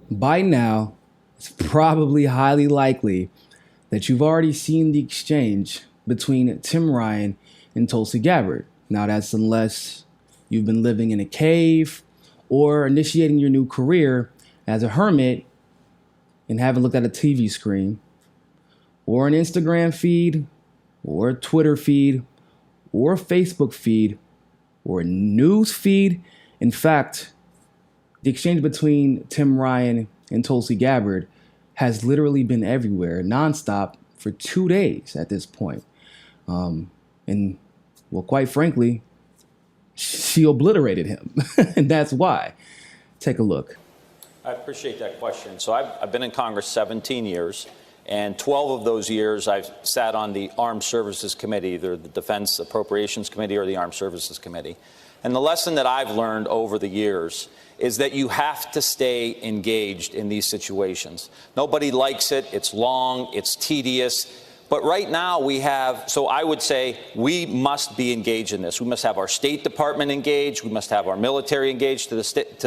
by now, it's probably highly likely that you've already seen the exchange between Tim Ryan and Tulsi Gabbard. Now, that's unless you've been living in a cave or initiating your new career as a hermit and haven't looked at a TV screen or an Instagram feed or a Twitter feed or a Facebook feed or a news feed. In fact, the exchange between Tim Ryan and Tulsi Gabbard has literally been everywhere, nonstop, for 2 days at this point. And, well, quite frankly, she obliterated him. And that's why. Take a look. I appreciate that question. So I've been in Congress 17 years, and 12 of those years I've sat on the Armed Services Committee, either the Defense Appropriations Committee or the Armed Services Committee. And the lesson that I've learned over the years is that you have to stay engaged in these situations. Nobody likes it. It's long. It's tedious. But right now we have, so I would say we must be engaged in this. We must have our State Department engaged. We must have our military engaged to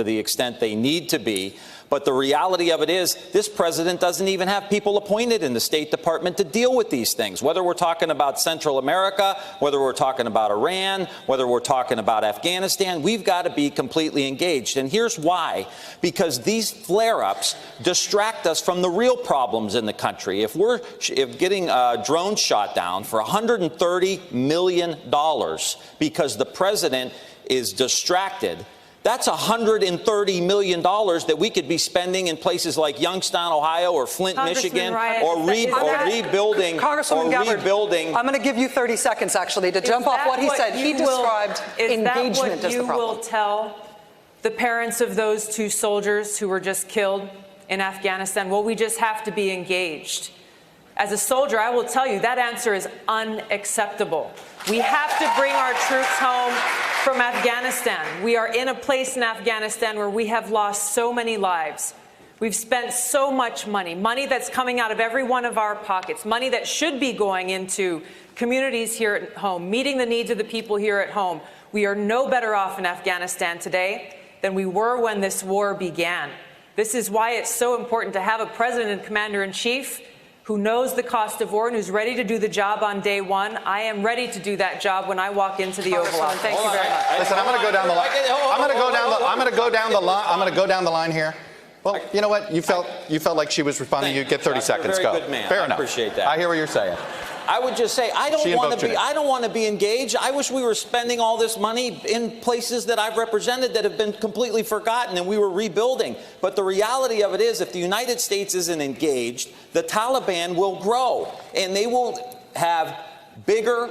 the extent they need to be. But the reality of it is this president doesn't even have people appointed in the State Department to deal with these things, whether we're talking about Central America, whether we're talking about Iran, whether we're talking about Afghanistan. We've got to be completely engaged. And here's why. Because these flare-ups distract us from the real problems in the country. If getting drones shot down for $130 million because the president is distracted, that's $130 million that we could be spending in places like Youngstown, Ohio, or Flint, Michigan, or rebuilding. Congresswoman Gabbard, I'm going to give you 30 seconds, actually, to jump off what he said. He described engagement as the problem. Is that what you will tell the parents of those 2 soldiers who were just killed in Afghanistan? Well, we just have to be engaged. As a soldier, I will tell you that answer is unacceptable. We have to bring our troops home from Afghanistan. We are in a place in Afghanistan where we have lost so many lives. We've spent so much money, money that's coming out of every one of our pockets, money that should be going into communities here at home, meeting the needs of the people here at home. We are no better off in Afghanistan today than we were when this war began. This is why it's so important to have a president and commander-in-chief who knows the cost of war and who's ready to do the job on day one. I am ready to do that job when I walk into the Oval Office. Thank you very much. Listen, I'm going to go down the line. I'm going to go down the line here. Well, you know what? You felt like she was responding. You get 30 seconds. Go. Good man. Fair enough. I appreciate that. I hear what you're saying. I would just say I don't want to be engaged. I wish we were spending all this money in places that I've represented that have been completely forgotten and we were rebuilding. But the reality of it is, if the United States isn't engaged, the Taliban will grow and they will have bigger,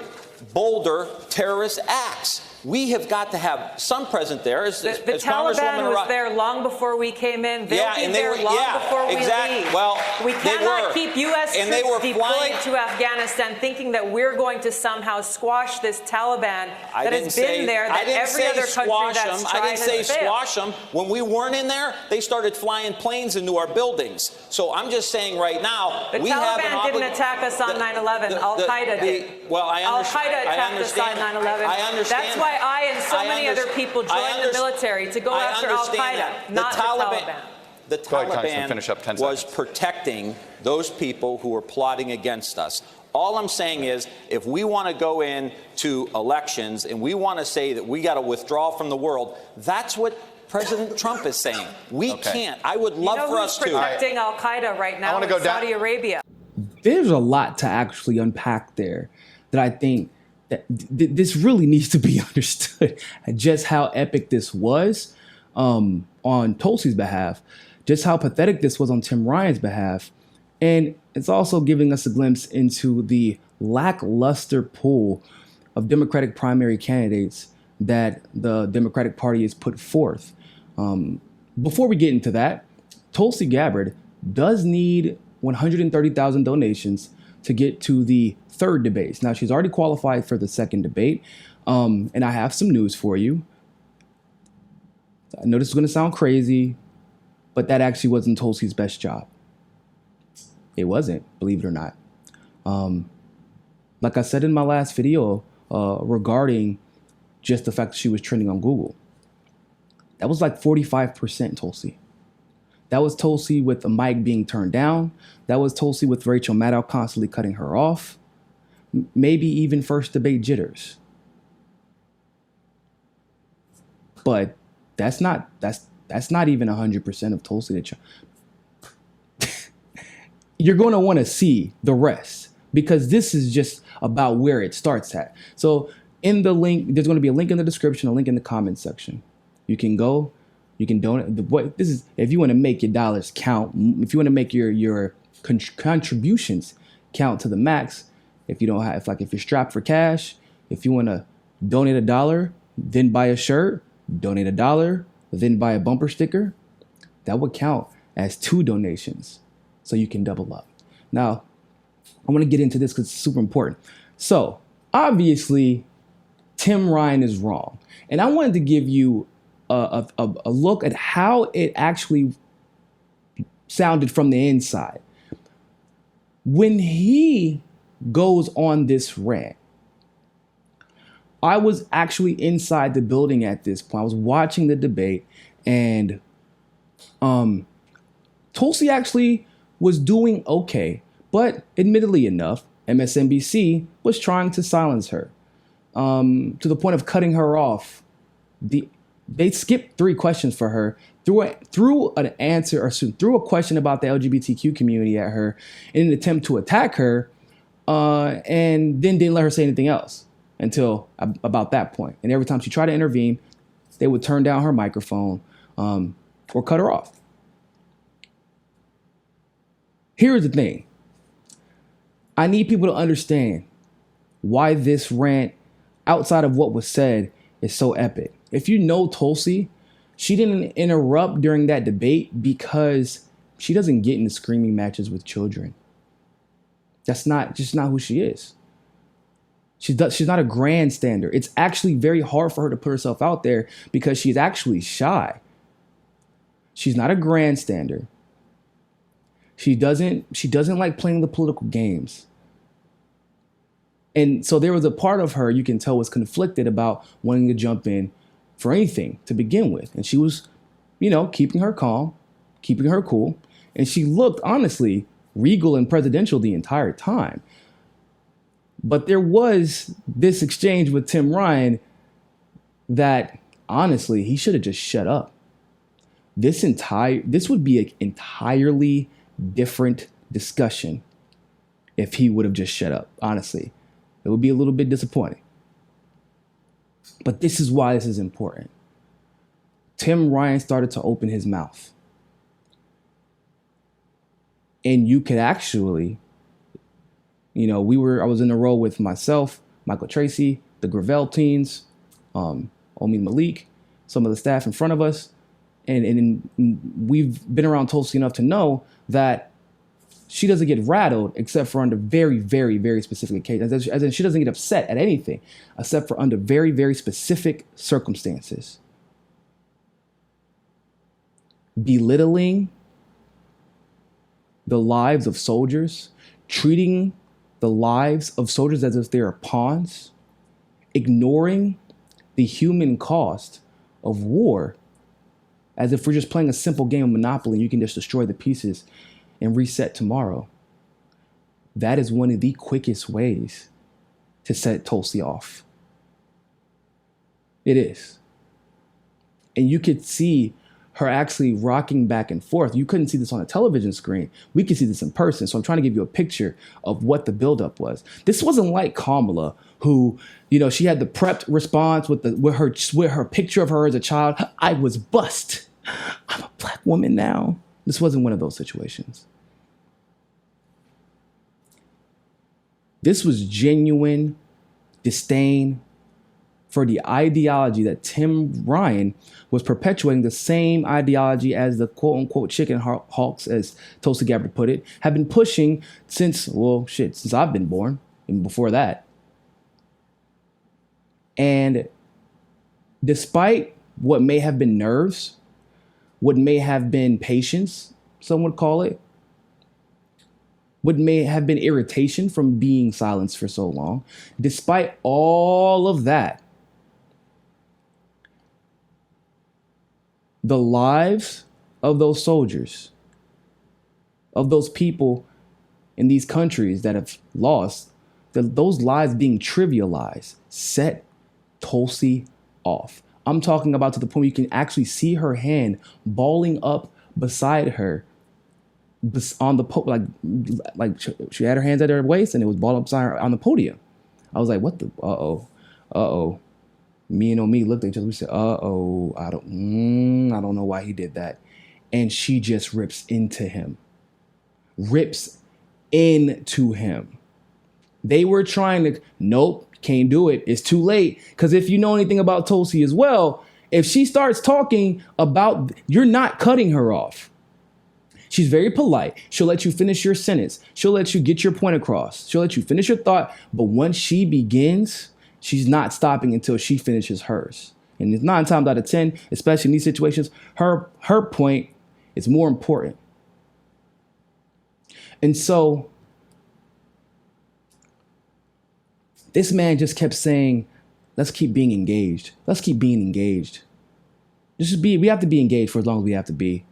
bolder terrorist acts. We have got to have some presence there. The Taliban was there long before we came in. They'll be there long before we leave. Well, we cannot keep U.S. troops deployed to Afghanistan thinking that we're going to somehow squash this Taliban that has been there, that every other country that's tried has failed. I didn't say squash them. When we weren't in there, they started flying planes into our buildings. So I'm just saying right now, the Taliban didn't attack us on 9/11. Al-Qaeda did. Well, I understand. Al-Qaeda attacked us on 9/11. I understand. That's why I and so many other people joined the military to go after Al-Qaeda, not the Taliban. The Taliban was protecting those people who were plotting against us. All I'm saying is, if we want to go into elections and we want to say that we got to withdraw from the world, that's what President Trump is saying. We can't. I would love for us to. You know who's protecting Al-Qaeda right now in Saudi Arabia? There's a lot to actually unpack there that I think that this really needs to be understood. Just how epic this was on Tulsi's behalf, just how pathetic this was on Tim Ryan's behalf. And it's also giving us a glimpse into the lackluster pool of Democratic primary candidates that the Democratic Party has put forth. Before we get into that, Tulsi Gabbard does need 130,000 donations to get to the third debate. Now, she's already qualified for the second debate, and I have some news for you. I know this is going to sound crazy, but that actually wasn't Tulsi's best job. It wasn't, believe it or not. Like I said in my last video regarding just the fact that she was trending on Google, that was like 45% Tulsi. That was Tulsi with the mic being turned down. That was Tulsi with Rachel Maddow constantly cutting her off. Maybe even first debate jitters. But that's not even 100% of Tulsi that you're going to want to see the rest, because this is just about where it starts at. So in the link, there's going to be a link in the description, a link in the comments section. You can go, you can donate. What this is, if you want to make your dollars count, if you want to make your contributions count to the max, if you don't have, if you're strapped for cash, if you want to donate $1, then buy a shirt, donate $1, then buy a bumper sticker, that would count as 2 donations. So you can double up. Now, I want to get into this because it's super important. So obviously, Tim Ryan is wrong. And I wanted to give you a look at how it actually sounded from the inside. When he goes on this rant, I was actually inside the building at this point. I was watching the debate, and Tulsi actually was doing okay, but admittedly enough, MSNBC was trying to silence her to the point of cutting her off. They skipped 3 questions for her, threw a question about the LGBTQ community at her in an attempt to attack her, and then didn't let her say anything else until about that point. And every time she tried to intervene, they would turn down her microphone or cut her off. Here's the thing. I need people to understand why this rant, outside of what was said, is so epic. If you know Tulsi, she didn't interrupt during that debate because she doesn't get into screaming matches with children. That's just not who she is. She's not a grandstander. It's actually very hard for her to put herself out there because she's actually shy. She's not a grandstander. She doesn't like playing the political games. And so there was a part of her you can tell was conflicted about wanting to jump in for anything to begin with. And she was, keeping her calm, keeping her cool. And she looked, honestly, regal and presidential the entire time. But there was this exchange with Tim Ryan that, honestly, he should have just shut up. This would be an entirely different discussion if he would have just shut up. Honestly, it would be a little bit disappointing. But this is why this is important. Tim Ryan started to open his mouth. And you could actually, I was in a row with myself, Michael Tracy, the Gravel teens, Omi Malik, some of the staff in front of us. And we've been around Tulsi enough to know that she doesn't get rattled except for under very, very, very specific occasions. As in, she doesn't get upset at anything except for under very, very specific circumstances. Belittling the lives of soldiers, treating the lives of soldiers as if they're pawns, ignoring the human cost of war as if we're just playing a simple game of Monopoly and you can just destroy the pieces and reset tomorrow. That is one of the quickest ways to set Tulsi off. It is. And you could see her actually rocking back and forth. You couldn't see this on a television screen. We could see this in person. So I'm trying to give you a picture of what the buildup was. This wasn't like Kamala, who, she had the prepped response with her picture of her as a child. I was bust. I'm a black woman now. This wasn't one of those situations. This was genuine disdain for the ideology that Tim Ryan was perpetuating, the same ideology as the quote-unquote chicken hawks, as Tulsi Gabbard put it, have been pushing since I've been born, and before that. And despite what may have been nerves, what may have been patience, some would call it, what may have been irritation from being silenced for so long, despite all of that, the lives of those soldiers, of those people in these countries that have lost, those lives being trivialized, set Tulsi off. I'm talking about to the point where you can actually see her hand balling up beside her on the like she had her hands at her waist and it was balled up beside her on the podium. I was like, what the, uh-oh. Me and Omi looked at each other. We said, uh-oh, I don't know why he did that. And she just rips into him. They were trying to, nope, can't do it. It's too late. Because if you know anything about Tulsi as well, if she starts talking about, you're not cutting her off. She's very polite. She'll let you finish your sentence. She'll let you get your point across. She'll let you finish your thought. But once she begins, she's not stopping until she finishes hers. And it's 9 times out of 10, especially in these situations, her point is more important. And so this man just kept saying, let's keep being engaged. Let's keep being engaged. We have to be engaged for as long as we have to be.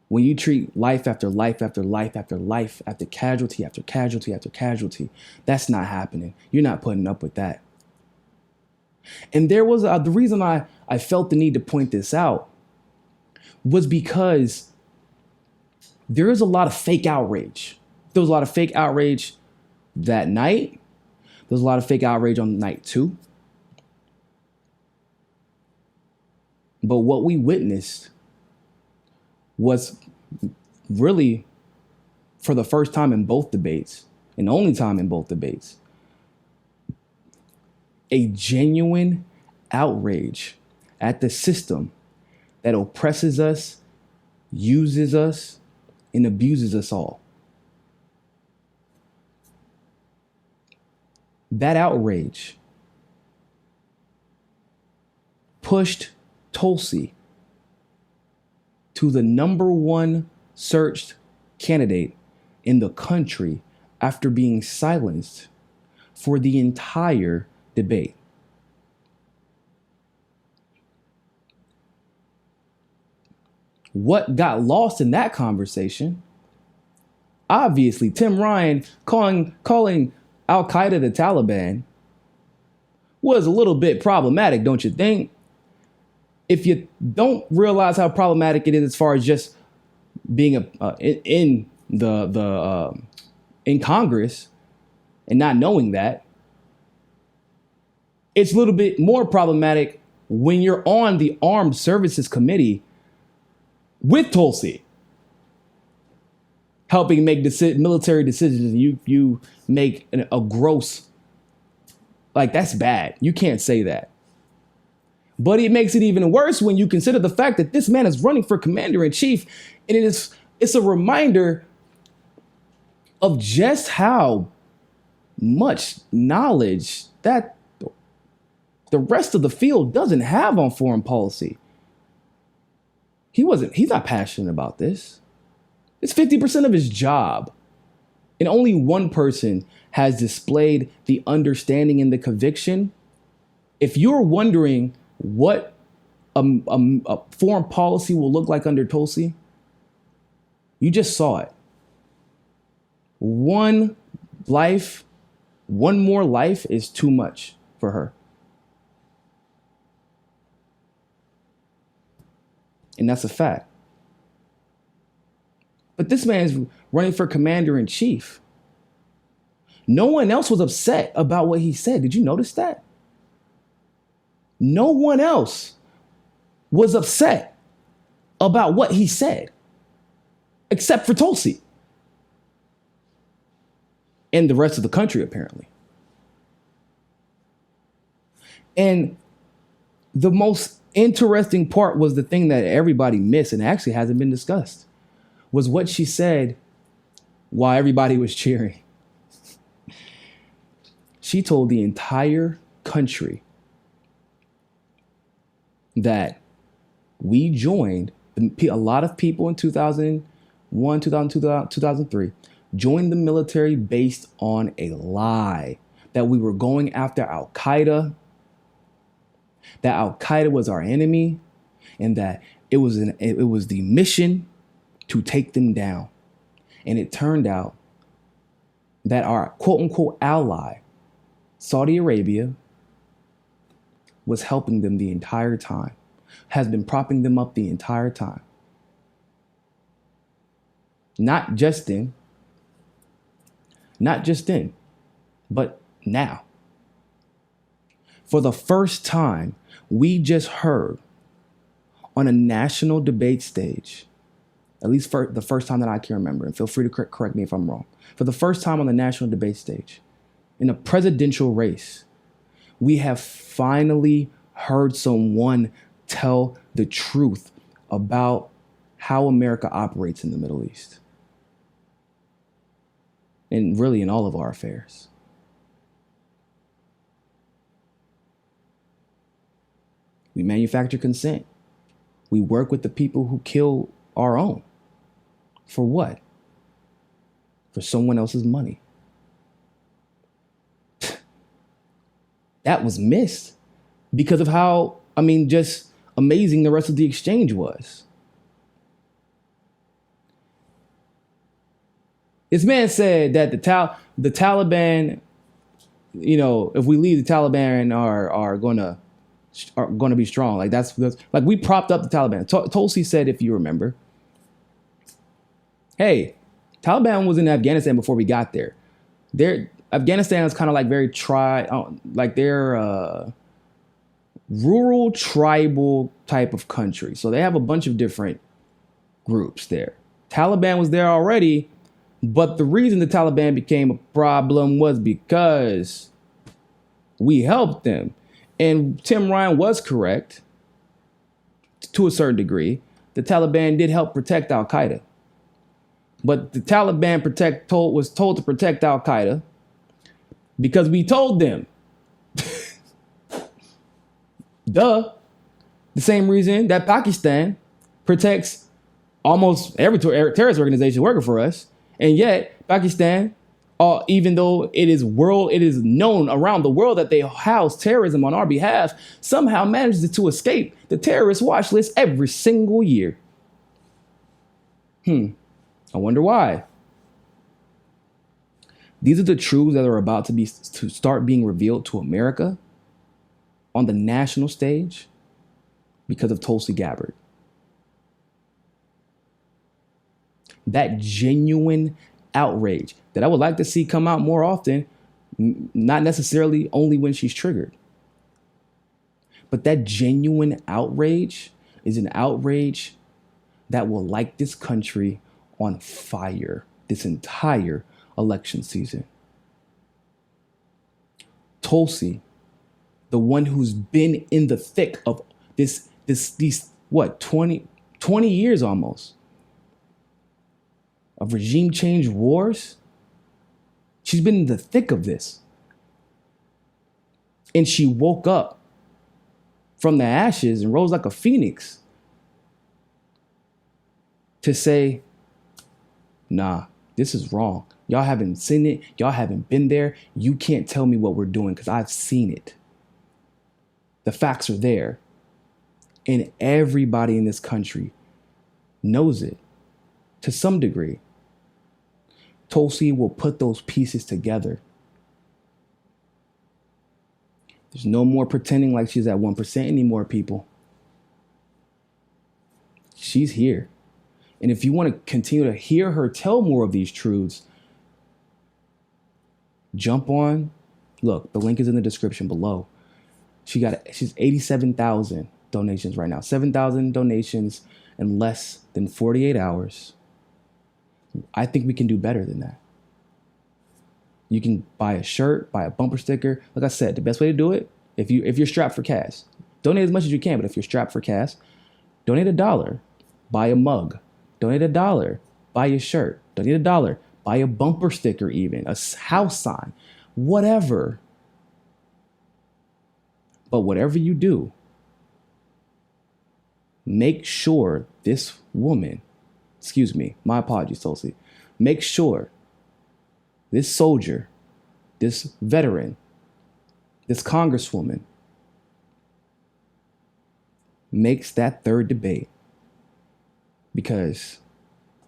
When you treat life after life after life after life after casualty after casualty after casualty, that's not happening. You're not putting up with that. And there was the reason I felt the need to point this out was because there is a lot of fake outrage. There was a lot of fake outrage that night. There was a lot of fake outrage on night 2. But what we witnessed was really, for the first time in both debates, and only time in both debates, a genuine outrage at the system that oppresses us, uses us, and abuses us all. That outrage pushed Tulsi to the #1 searched candidate in the country after being silenced for the entire debate. What got lost in that conversation? Obviously, Tim Ryan calling Al-Qaeda the Taliban was a little bit problematic, don't you think? If you don't realize how problematic it is as far as just being in Congress and not knowing that, it's a little bit more problematic when you're on the Armed Services Committee with Tulsi, helping make military decisions. You make a gross, like, that's bad. You can't say that. But it makes it even worse when you consider the fact that this man is running for commander-in-chief, and it's a reminder of just how much knowledge that the rest of the field doesn't have on foreign policy. He's not passionate about this. It's 50% of his job. And only one person has displayed the understanding and the conviction. If you're wondering what a foreign policy will look like under Tulsi, you just saw it. One more life is too much for her. And that's a fact. But this man is running for commander-in-chief. No one else was upset about what he said. Did you notice that? No one else was upset about what he said, except for Tulsi. And the rest of the country, apparently. And the most interesting part was the thing that everybody missed and actually hasn't been discussed, was what she said while everybody was cheering. She told the entire country that we joined, a lot of people in 2001, 2002, 2003, joined the military based on a lie, that we were going after Al-Qaeda, that Al-Qaeda was our enemy, and that it was the mission to take them down. And it turned out that our quote unquote ally, Saudi Arabia, was helping them the entire time, has been propping them up the entire time. Not just then, but now. For the first time, we just heard on a national debate stage, at least for the first time that I can remember, and feel free to correct me if I'm wrong, for the first time on the national debate stage, in a presidential race, we have finally heard someone tell the truth about how America operates in the Middle East. And really in all of our affairs. We manufacture consent. We work with the people who kill our own. For what? For someone else's money. That was missed because of how, just amazing the rest of the exchange was. This man said that the Taliban, if we leave, the Taliban are going to be strong. Like that's like we propped up the Taliban. Tulsi said, if you remember, hey, Taliban was in Afghanistan before we got there. Afghanistan is kind of like they're rural tribal type of country. So they have a bunch of different groups there. Taliban was there already. But the reason the Taliban became a problem was because we helped them. And Tim Ryan was correct to a certain degree. The Taliban did help protect Al-Qaeda. But the Taliban was told to protect Al-Qaeda because we told them. Duh. The same reason that Pakistan protects almost every terrorist organization working for us. And yet, Pakistan, even though it is known around the world that they house terrorism on our behalf, somehow manages to escape the terrorist watch list every single year. I wonder why. These are the truths that are about to start being revealed to America on the national stage because of Tulsi Gabbard. That genuine outrage that I would like to see come out more often, not necessarily only when she's triggered. But that genuine outrage is an outrage that will light this country on fire this entire election season. Tulsi, the one who's been in the thick of these 20 years almost of regime change wars. She's been in the thick of this. And she woke up from the ashes and rose like a phoenix to say, nah, this is wrong. Y'all haven't seen it. Y'all haven't been there. You can't tell me what we're doing because I've seen it. The facts are there. And everybody in this country knows it to some degree. Tulsi will put those pieces together. There's no more pretending like she's at 1% anymore, people. She's here. And if you want to continue to hear her tell more of these truths, jump on. Look, the link is in the description below. She's 87,000 donations right now. 7,000 donations in less than 48 hours. I think we can do better than that. You can buy a shirt, buy a bumper sticker. Like I said, the best way to do it, if you're strapped for cash, donate as much as you can. But if you're strapped for cash, donate $1, buy a mug. Donate $1, buy a shirt. Donate $1, buy a bumper sticker, even a house sign, whatever. But whatever you do, make sure this woman, my apologies, Tulsi. Make sure this soldier, this veteran, this congresswoman makes that third debate. Because,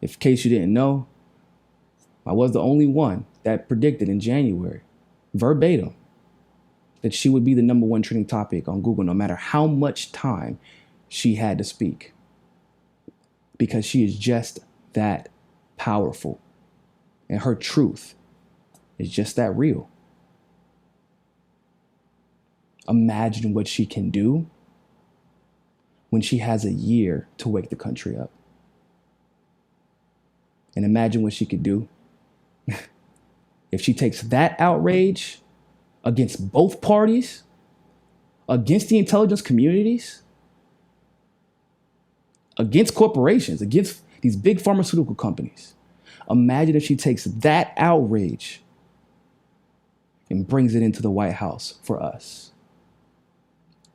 in case you didn't know, I was the only one that predicted in January, verbatim, that she would be the number one trending topic on Google no matter how much time she had to speak. Because she is just that powerful. And her truth is just that real. Imagine what she can do when she has a year to wake the country up. And imagine what she could do if she takes that outrage against both parties, against the intelligence communities, against corporations, against these big pharmaceutical companies. Imagine if she takes that outrage and brings it into the White House for us.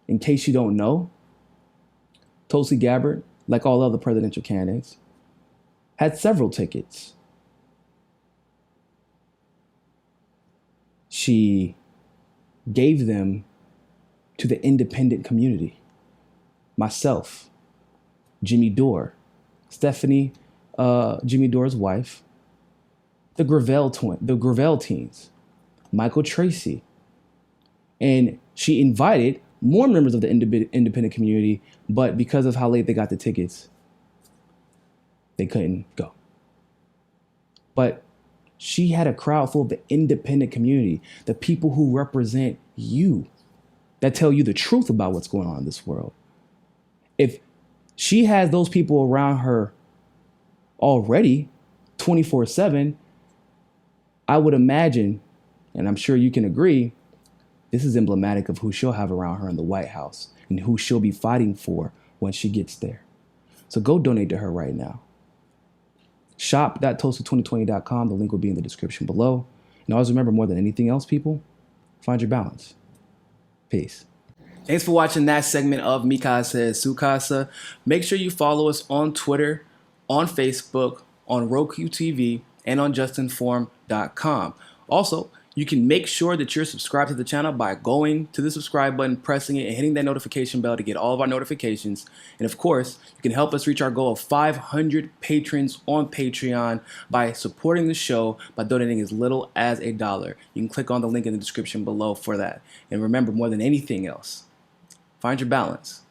In case you don't know, Tulsi Gabbard, like all other presidential candidates, had several tickets. She gave them to the independent community. Myself, Jimmy Dore, Stephanie, Jimmy Dore's wife, the Gravel teens, Michael Tracy. And she invited more members of the independent community, but because of how late they got the tickets, they couldn't go. But she had a crowd full of the independent community, the people who represent you, that tell you the truth about what's going on in this world. If she has those people around her already 24/7, I would imagine, and I'm sure you can agree, this is emblematic of who she'll have around her in the White House and who she'll be fighting for when she gets there. So go donate to her right now. Shop.toasted2020.com. The link will be in the description below. And always remember, more than anything else, people, find your balance. Peace. Thanks for watching that segment of Mi Casa es Su Casa. Make sure you follow us on Twitter, on Facebook, on Roku TV, and on JustNForm.com. Also, you can make sure that you're subscribed to the channel by going to the subscribe button, pressing it, and hitting that notification bell to get all of our notifications. And of course, you can help us reach our goal of 500 patrons on Patreon by supporting the show by donating as little as $1. You can click on the link in the description below for that. And remember, more than anything else, find your balance.